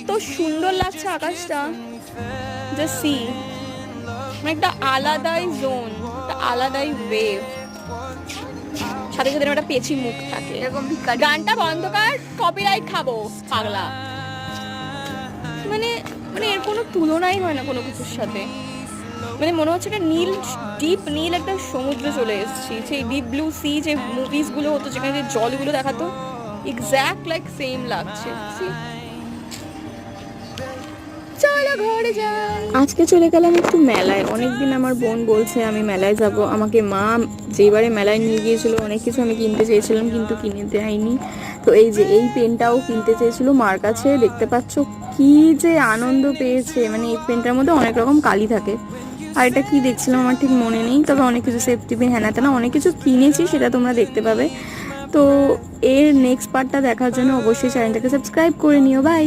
এত সুন্দর লাগছে আকাশটা, জাস্ট সি, মানে একটা আলাদাই জোন, একটা আলাদাই ওয়েভ, সাথে সাথে একটা পেঁচি মুখ থাকে। গানটা বন্ধ কর, কপিরাইট খাবো পাগলা। মানে মানে এর কোনো তুলনাই হয় না কোনো কিছুর সাথে। মানে মনে হচ্ছে একটা নীল, ডিপ নীল একটা সমুদ্রে চলে এসেছি। সেই ডিপ ব্লু সি যে মুভিসগুলো হতো যেখানে যে জলগুলো দেখাতো, এক্স্যাক্ট লাইক সেম লাগছে। চলো ঘরে যাই। আজকে চলে গেলাম একটু মেলায়। অনেকদিন আমার বোন বলছে আমি মেলায় যাব, আমাকে মা যেবারে মেলায় নিয়ে গিয়েছিল অনেক কিছু আমি কিনতে চেয়েছিলাম কিন্তু কিনে দেয়নি। তো এই যে এই পেনটাও কিনতে চেয়েছিল মার কাছে, দেখতে পাচ্ছ কি যে আনন্দ পেয়েছে। মানে এই পেনটার মধ্যে অনেক রকম কালি থাকে। আর এটা কি দেখছিলাম আমার ঠিক মনে নেই, তবে অনেক কিছু সেফটি পিন হ্যানা তেনা অনেক কিছু কিনেছি, সেটা তোমরা দেখতে পাবে। তো এর নেক্সট পার্টটা দেখার জন্য অবশ্যই চ্যানেলটাকে সাবস্ক্রাইব করে নিও। বাই।